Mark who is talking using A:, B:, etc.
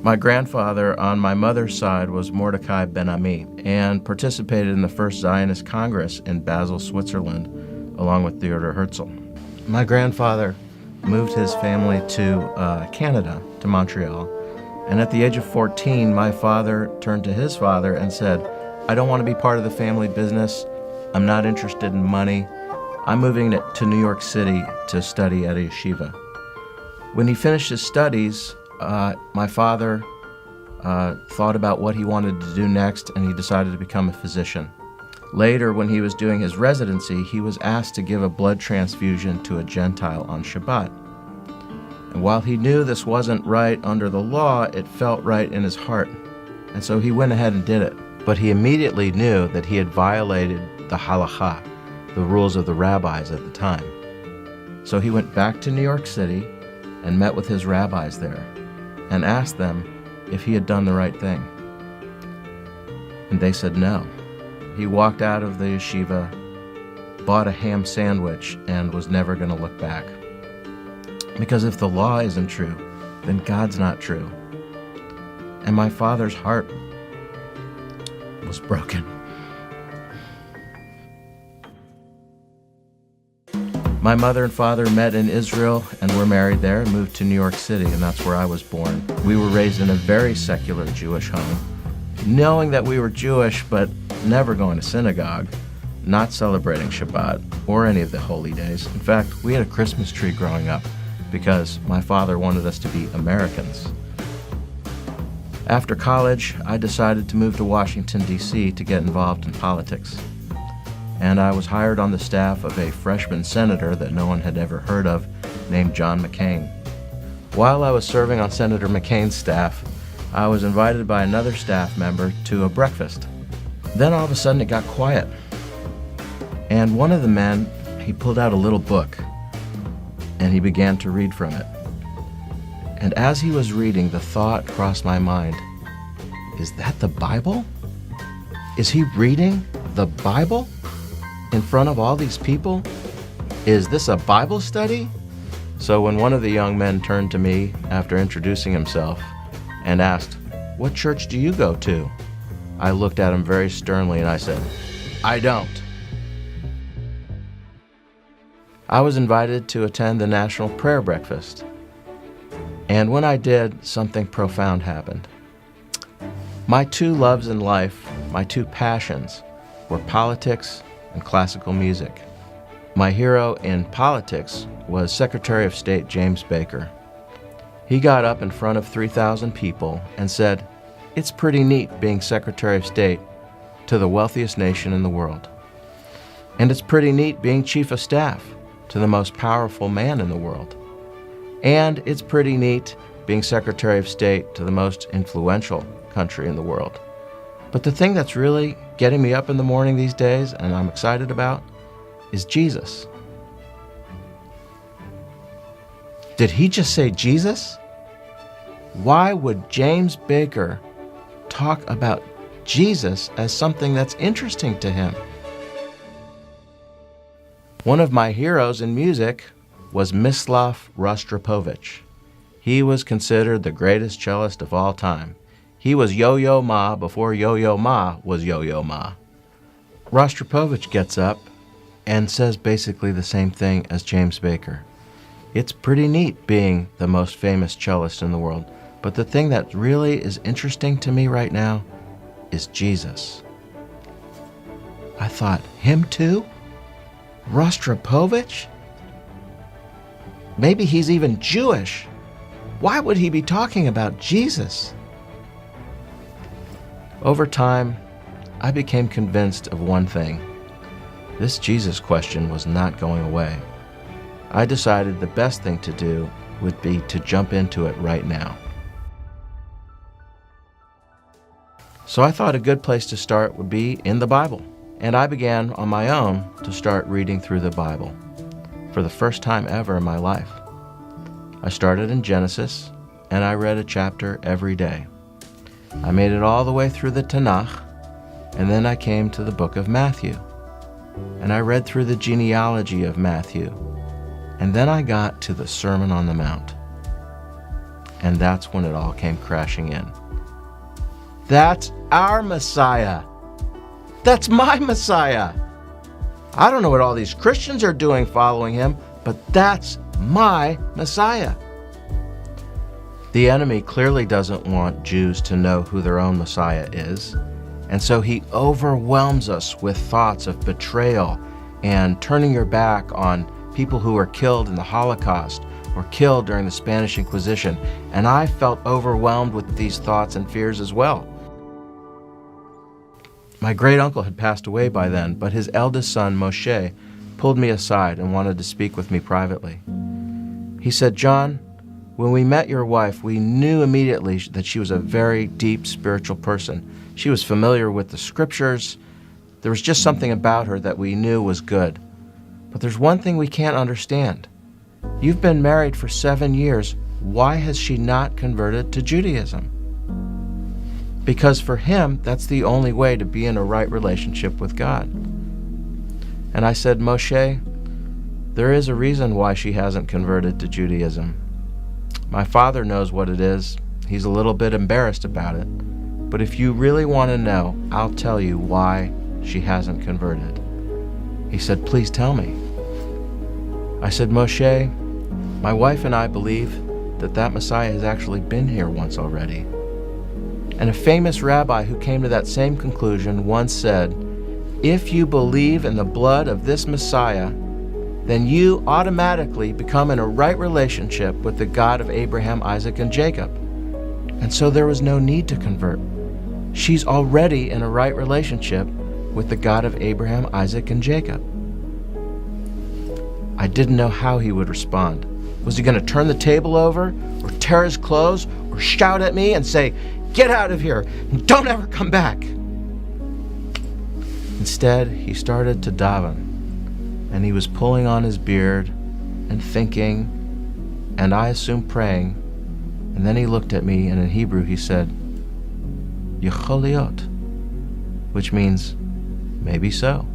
A: My grandfather on my mother's side was Mordecai Ben-Ami and participated in the first Zionist Congress in Basel, Switzerland, along with Theodor Herzl. My grandfather moved his family to Canada, to Montreal, and at the age of 14, my father turned to his father and said, "I don't want to be part of the family business. I'm not interested in money. I'm moving to New York City to study at a yeshiva." When he finished his studies, my father thought about what he wanted to do next, and he decided to become a physician. Later, when he was doing his residency, he was asked to give a blood transfusion to a Gentile on Shabbat. And while he knew this wasn't right under the law, it felt right in his heart. And so he went ahead and did it. But he immediately knew that he had violated the halakha, the rules of the rabbis at the time. So he went back to New York City and met with his rabbis there and asked them if he had done the right thing. And they said no. He walked out of the yeshiva, bought a ham sandwich, and was never going to look back. Because if the law isn't true, then God's not true. And my father's heart was broken. My mother and father met in Israel and were married there and moved to New York City, and that's where I was born. We were raised in a very secular Jewish home, knowing that we were Jewish but never going to synagogue, not celebrating Shabbat or any of the holy days. In fact, we had a Christmas tree growing up because my father wanted us to be Americans. After college, I decided to move to Washington, D.C. to get involved in politics. And I was hired on the staff of a freshman senator that no one had ever heard of named John McCain. While I was serving on Senator McCain's staff, I was invited by another staff member to a breakfast. Then all of a sudden it got quiet. And one of the men, he pulled out a little book and he began to read from it. And as he was reading, the thought crossed my mind, is that the Bible? Is he reading the Bible in front of all these people? Is this a Bible study? So when one of the young men turned to me after introducing himself and asked, "What church do you go to?" I looked at him very sternly and I said, "I don't." I was invited to attend the National Prayer Breakfast. And when I did, something profound happened. My two loves in life, my two passions, were politics and classical music. My hero in politics was Secretary of State James Baker. He got up in front of 3,000 people and said, "It's pretty neat being Secretary of State to the wealthiest nation in the world. And it's pretty neat being Chief of Staff to the most powerful man in the world. And it's pretty neat being Secretary of State to the most influential country in the world. But the thing that's really getting me up in the morning these days, and I'm excited about, is Jesus." Did he just say Jesus? Why would James Baker talk about Jesus as something that's interesting to him? One of my heroes in music was Mislav Rostropovich. He was considered the greatest cellist of all time. He was Yo-Yo Ma before Yo-Yo Ma was Yo-Yo Ma. Rostropovich gets up and says basically the same thing as James Baker. It's pretty neat being the most famous cellist in the world, but the thing that really is interesting to me right now is Jesus. I thought, him too? Rostropovich? Maybe he's even Jewish. Why would he be talking about Jesus? Over time, I became convinced of one thing. This Jesus question was not going away. I decided the best thing to do would be to jump into it right now. So I thought a good place to start would be in the Bible. And I began on my own to start reading through the Bible for the first time ever in my life. I started in Genesis, and I read a chapter every day. I made it all the way through the Tanakh, And then I came to the book of Matthew, and I read through the genealogy of Matthew, and then I got to the Sermon on the Mount. And that's when it all came crashing in. That's our Messiah. That's my Messiah. I don't know what all these Christians are doing following him, but that's my Messiah. The enemy clearly doesn't want Jews to know who their own Messiah is, and so he overwhelms us with thoughts of betrayal and turning your back on people who were killed in the Holocaust or killed during the Spanish Inquisition, and I felt overwhelmed with these thoughts and fears as well. My great uncle had passed away by then, but his eldest son, Moshe, pulled me aside and wanted to speak with me privately. He said, "John, when we met your wife, we knew immediately that she was a very deep spiritual person. She was familiar with the scriptures. There was just something about her that we knew was good. But there's one thing we can't understand. You've been married for 7 years. Why has she not converted to Judaism?" Because for him, that's the only way to be in a right relationship with God. And I said, "Moshe, there is a reason why she hasn't converted to Judaism. My father knows what it is. He's a little bit embarrassed about it. But if you really want to know, I'll tell you why she hasn't converted." He said, "Please tell me." I said, "Moshe, my wife and I believe that Messiah has actually been here once already. And a famous rabbi who came to that same conclusion once said, if you believe in the blood of this Messiah, then you automatically become in a right relationship with the God of Abraham, Isaac, and Jacob. And so there was no need to convert. She's already in a right relationship with the God of Abraham, Isaac, and Jacob." I didn't know how he would respond. Was he going to turn the table over, or tear his clothes, or shout at me and say, "Get out of here, and don't ever come back"? Instead, he started to daven, and he was pulling on his beard and thinking, and I assumed praying, and then he looked at me, and in Hebrew he said, "Yachol liot," which means, maybe so.